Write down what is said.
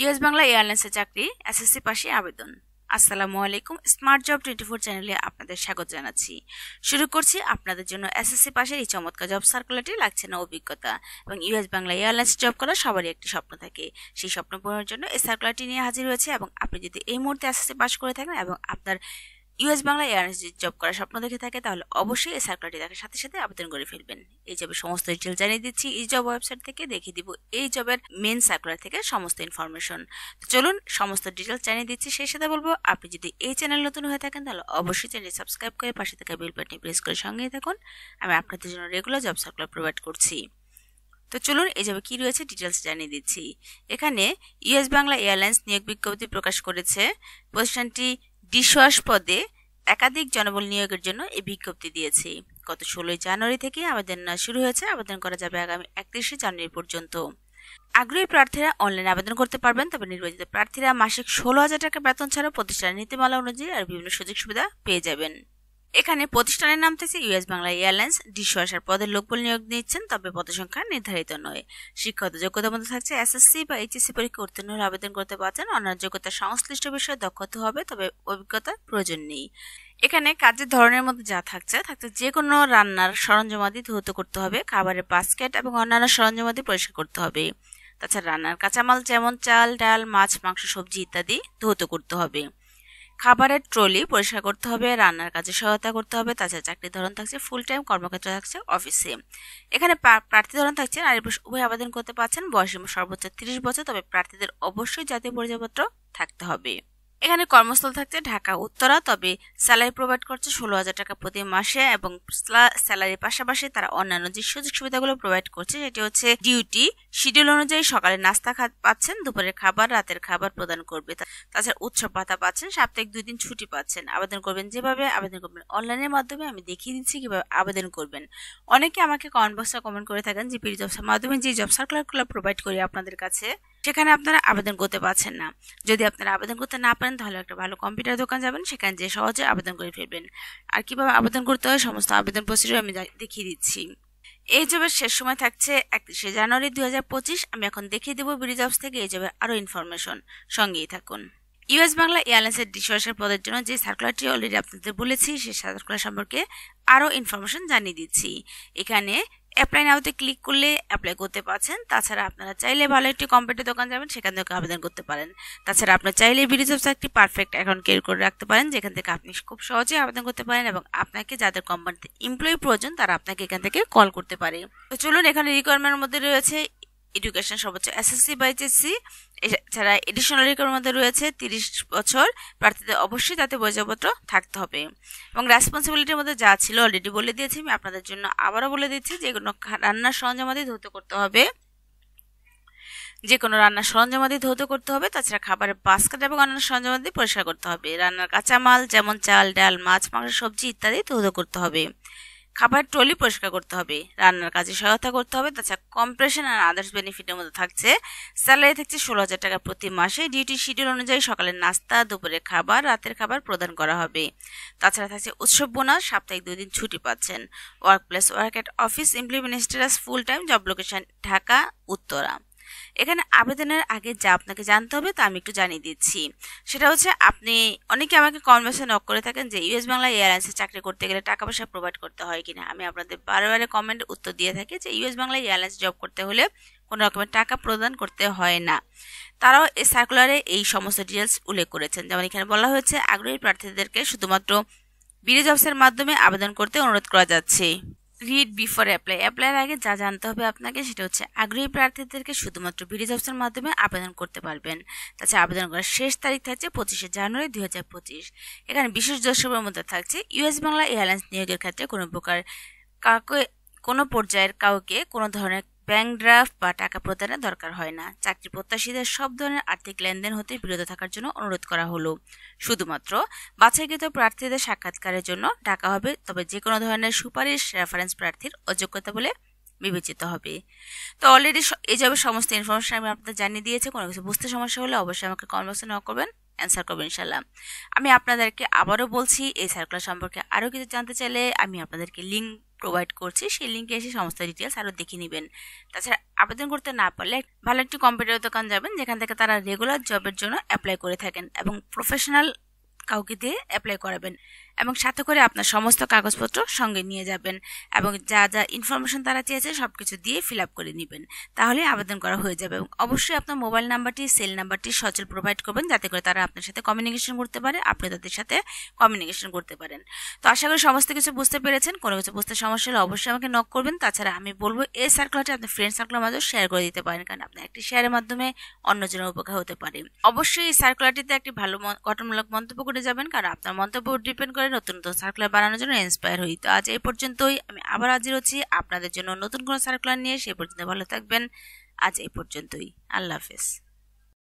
US Bangla এয়ারলাইন্সের চাকরি SSC পাশে আবেদন। আসসালামু আলাইকুম, স্মার্ট জব 24 চ্যানেলে আপনাদের স্বাগত জানাচ্ছি। শুরু করছি আপনাদের জন্য এসএসসি পাশের এই চমৎকার জব সার্কুলারটি। লাগছে না অভিজ্ঞতা এবং ইউএস বাংলা এয়ারলাইন্স জব করা সবারই একটি স্বপ্ন থাকে। সেই স্বপ্ন পূরণের জন্য এই সার্কুলারটি নিয়ে হাজির হয়েছে এবং আপনি যদি এই মুহূর্তে এসএসসি পাস করে থাকেন এবং আপনার ইউএস বাংলা এয়ারলাইন্স জব করার স্বপ্ন দেখে থাকে, তাহলে অবশ্যই এই সার্কুলারটি দেখার সাথে সাথে আবেদন করে ফেলবেন। এই জবের সমস্ত ডিটেল জানিয়ে দিচ্ছি এই জব ওয়েবসাইট থেকে, দেখিয়ে দিব এই জবের মেন সার্কুলার থেকে সমস্ত ইনফরমেশন। তো চলুন সমস্ত ডিটেলস জানিয়ে দিচ্ছি। সেই সাথে বলবো, আপনি যদি এই চ্যানেল নতুন হয়ে থাকেন তাহলে অবশ্যই চ্যানেলটি সাবস্ক্রাইব করে পাশে থাকা বেল বাটনে প্রেস করে সঙ্গেই থাকুন। আমি আপনাদের জন্য রেগুলার জব সার্কুলার প্রোভাইড করছি। তো চলুন এই জবে কি রয়েছে ডিটেলস জানিয়ে দিচ্ছি। এখানে ইউএস বাংলা এয়ারলাইন্স নিয়োগ বিজ্ঞপ্তি প্রকাশ করেছে। প্রতিষ্ঠানটি ডিশওয়াশ পদে একাধিক জনবল নিয়োগের জন্য এই বিজ্ঞপ্তি দিয়েছে। গত 16 জানুয়ারি থেকে আবেদন শুরু হয়েছে। আবেদন করা যাবে আগামী 31 জানুয়ারি পর্যন্ত। আগ্রহী প্রার্থীরা অনলাইনে আবেদন করতে পারবেন, তবে নির্বাচিত প্রার্থীরা মাসিক 16,000 টাকা বেতন ছাড়া প্রতিষ্ঠানের নীতিমালা অনুযায়ী আর বিভিন্ন সুযোগ সুবিধা পেয়ে যাবেন। এখানে প্রতিষ্ঠানের নাম থাকছে ইউএস বাংলা এয়ারলাইন্স। ডিশওয়াশার পদের লোকবল নিয়োগ নিচ্ছেন, তবে পদসংখ্যা নির্ধারিত নয়। শিক্ষাগত যোগ্যতার মধ্যে থাকছে এসএসসি বা এইচএসসি পরীক্ষা উত্তীর্ণ হলে আবেদন করতে পারছেন। অন্যান্য যোগ্যতা সংশ্লিষ্ট বিষয়ে দক্ষতা হবে, তবে অভিজ্ঞতার প্রয়োজন নেই। এখানে কাজের ধরনের মধ্যে যা থাকছে যে কোনো রান্নার সরঞ্জামাদি ধৌত করতে হবে, খাবারের বাস্কেট এবং অন্যান্য সরঞ্জামাদি পরিষ্কার করতে হবে। তাছাড়া রান্নার কাঁচামাল যেমন চাল, ডাল, মাছ, মাংস, সবজি ইত্যাদি ধৌত করতে হবে। খাবারের ট্রলি পরিষ্কার করতে হবে, রান্নার কাজে সহায়তা করতে হবে। তাছাড়া চাকরির ধরন থাকছে ফুল টাইম, কর্মক্ষেত্র থাকছে অফিসে। এখানে প্রার্থী ধরন থাকছে নারী পুরুষ উভয় আবেদন করতে পারছেন। বয়সসীমা সর্বোচ্চ 30 বছর, তবে প্রার্থীদের অবশ্যই জাতীয় পরিচয়পত্র থাকতে হবে। এখানে কর্মস্থল থাকছে ঢাকা উত্তরা, তবে স্যালারি প্রোভাইড করছে 16,000 টাকা প্রতি মাসে এবং স্যালারির পাশাপাশি তারা অন্যান্য যে সুযোগ সুবিধাগুলো প্রোভাইড করছে সেটি হচ্ছে ডিউটি শিডিউল অনুযায়ী সকালে নাস্তা পাচ্ছেন, দুপুরের খাবার, রাতের খাবার প্রদান করবে। তাছাড়া উৎসব ভাতা পাচ্ছেন, সাপ্তাহিক 2 দিন ছুটি পাচ্ছেন। আবেদন করবেন যেভাবে আবেদন করবেন অনলাইনের মাধ্যমে। আমি দেখিয়ে দিচ্ছি কিভাবে আবেদন করবেন। অনেকে আমাকে কমেন্ট বক্সে কমেন্ট করে থাকেন যে পিডি জবসের মাধ্যমে যে জব সার্কুলারগুলো প্রোভাইড করি আপনাদের কাছে, সেখানে আপনারা আবেদন করতে পারছেন না। যদি আপনারা আবেদন করতে না পারেন তাহলে একটা ভালো কম্পিউটার দোকান যাবেন, সেখানে যে সহজে আবেদন করে ফেলবেন। আর কিভাবে আবেদন করতে হয় সমস্ত আবেদন প্রসিডিউর আমি দেখিয়ে দিচ্ছি। এই জবের শেষ সময় থাকছে 31 জানুয়ারি 2025। আমি এখন দেখিয়ে দেবো বিডি জবস থেকে এই জবের আরো ইনফরমেশন। সঙ্গেই থাকুন। ইউএস বাংলা এয়ারলাইন্সের ডিশওয়াশার পদের জন্য যে সার্কুলারটি অলরেডি আপনাদের বলেছি, সেই সার্কুলার সম্পর্কে আরো ইনফরমেশন জানিয়ে দিচ্ছি। এখানে অ্যাপ্লাই নাওতে ক্লিক করলে অ্যাপ্লাই করতে পারছেন। তাছাড়া আপনারা চাইলে ভালো একটি কম্পিউটার দোকান যাবেন, সেখান থেকে আবেদন করতে পারেন। তাছাড়া আপনারা চাইলে বিডি জবস একটি পারফেক্ট অ্যাকাউন্ট ক্রিয়েট করে রাখতে পারেন, যেখান থেকে আপনি খুব সহজে আবেদন করতে পারেন এবং আপনাকে যাদের কোম্পানিতে এমপ্লয়ি প্রয়োজন তারা আপনাকে এখান থেকে কল করতে পারে। তো চলুন, এখানে রিকোয়ারমেন্টের মধ্যে রয়েছে এডুকেশন সর্বোচ্চ এসএসসি বা এইচএসসি। এছাড়া এডিশনাল রিকোয়ারমেন্টের মধ্যে রয়েছে 30 বছর। প্রার্থীদের অবশ্যই তাতে পরিচয়পত্র থাকতে হবে এবং রেসপন্সিবিলিটির মধ্যে যা ছিল অলরেডি বলে দিয়েছি। আমি আপনাদের জন্য আবারও বলে দিচ্ছি, যে কোনো রান্নার সরঞ্জামাদি ধৌত করতে হবে, তাছাড়া খাবারের বাস্কেট এবং অন্যান্য সরঞ্জামাদি পরিষ্কার করতে হবে। রান্নার কাঁচামাল যেমন চাল, ডাল, মাছ, মাংস, সবজি ইত্যাদি ধৌত করতে হবে। খাবার ট্রলি পরিষ্কার করতে হবে, রান্নার কাজে সহায়তা করতে হবে। তাছাড়া কম্প্রেশন আর আদার্স বেনিফিটের মধ্যে থাকছে স্যালারি থাকছে 16,000 টাকা প্রতি মাসে। ডিউটি শিডিউল অনুযায়ী সকালের নাস্তা, দুপুরের খাবার, রাতের খাবার প্রদান করা হবে। তাছাড়া থাকছে উৎসব বোনাস, সাপ্তাহিক 2 দিন ছুটি পাচ্ছেন। Work place work at office implementation full time, job location Dhaka Uttara. এখানে আবেদনের আগে যা আপনাকে জানতে হবে তা আমি একটু জানিয়ে দিচ্ছি। সেটা হচ্ছে, আপনি অনেকে আমাকে কমেন্টে নক করে থাকেন যে ইউএস বাংলা এয়ারলাইন্সে চাকরি করতে গেলে টাকা পয়সা প্রোভাইড করতে হয় কিনা। আমি আপনাদের বারে কমেন্ট উত্তর দিয়ে থাকি যে ইউএস বাংলা এয়ারলাইন্স জব করতে হলে কোনো রকমের টাকা প্রদান করতে হয় না। তারাও এই সার্কুলারে এই সমস্ত ডিটেলস উল্লেখ করেছেন। যেমন এখানে বলা হয়েছে, আগ্রহী প্রার্থীদেরকে শুধুমাত্র বিডি জবসের মাধ্যমে আবেদন করতে অনুরোধ করা যাচ্ছে। রিড বিফোর অ্যাপ্লাইয়ের আগে যা জানতে হবে আপনাকে সেটা হচ্ছে, আগ্রহী প্রার্থীদেরকে শুধুমাত্র বিডি জবসের মাধ্যমে আবেদন করতে পারবেন। তাছাড়া আবেদন করার শেষ তারিখ থাকছে 25 জানুয়ারি 2025। এখানে বিশেষ দ্রষ্টব্যের মধ্যে থাকছে, ইউএস বাংলা এয়ারলাইন্স নিয়োগের ক্ষেত্রে কোনো পর্যায়ের কাউকে কোনো ধরনের ব্যাংক ড্রাফট বা টাকা প্রদানের দরকার হয় না। চাকরি প্রত্যাশীদের সব ধরনের আর্থিক লেনদেন হতে বিরত থাকার জন্য অনুরোধ করা হলো। শুধুমাত্র বাছাইকৃত প্রার্থীদের সাক্ষাৎকারের জন্য ডাকা হবে, তবে যে কোনো ধরনের সুপারিশ রেফারেন্স প্রার্থীর অযোগ্যতা বলে বিবেচিত হবে। তো অলরেডি এই জবের সমস্ত ইনফরমেশন আমি আপনাদের জানিয়ে দিয়েছি। কোনো কিছু বুঝতে সমস্যা হলে অবশ্যই আমাকে কমেন্ট বক্সে নক করবেন। অ্যান্সার করবেন ইনশাল্লাহ। আমি আপনাদেরকে আবারও বলছি, এই সার্কুলার সম্পর্কে আরও কিছু জানতে চাইলে আমি আপনাদেরকে লিঙ্ক প্রোভাইড করছি, সেই লিঙ্কে এসে সমস্ত ডিটেলস আরও দেখে নেবেন। তাছাড়া আবেদন করতে না পারলে ভালো একটি কম্পিউটার দোকান যাবেন, যেখান থেকে তারা রেগুলার জবের জন্য অ্যাপ্লাই করে থাকেন এবং প্রফেশনাল কাউকে দিয়ে অ্যাপ্লাই করাবেন এবং সাথে করে আপনার সমস্ত কাগজপত্র সঙ্গে নিয়ে যাবেন এবং যা যা ইনফরমেশন তারা চেয়েছে সব কিছু দিয়ে ফিল আপ করে নেবেন, তাহলে আবেদন করা হয়ে যাবে। এবং অবশ্যই আপনার মোবাইল নাম্বারটি, সেল নাম্বারটি সচল প্রোভাইড করবেন, যাতে করে তারা আপনার সাথে কমিউনিকেশন করতে পারে, আপনি তাদের সাথে কমিউনিকেশন করতে পারেন। তো আশা করি সমস্ত কিছু বুঝতে পেরেছেন। কোনো কিছু বুঝতে সমস্যা হলে অবশ্যই আমাকে নক করবেন। তাছাড়া আমি বলবো এই সার্কুলারটি আপনার ফ্রেন্ড সার্কুলের মাধ্যমে শেয়ার করে দিতে পারেন, কারণ আপনার একটি শেয়ারের মাধ্যমে অন্যজনের উপকার হতে পারে। অবশ্যই এই সার্কুলারটিতে একটি ভালো গঠনমূলক মন্তব্য করে যাবেন, কারণ আপনার মন্তব্য ডিপেন্ড করে নতুন নতুন সার্কুলার বানানোর জন্য ইন্সপায়ার হই। তো আজ এই পর্যন্তই, আমি আবার হাজির হচ্ছি আপনাদের জন্য নতুন কোনো সার্কুলার নিয়ে। সেই পর্যন্ত ভালো থাকবেন। আজ এই পর্যন্তই, আল্লাহ হাফেজ।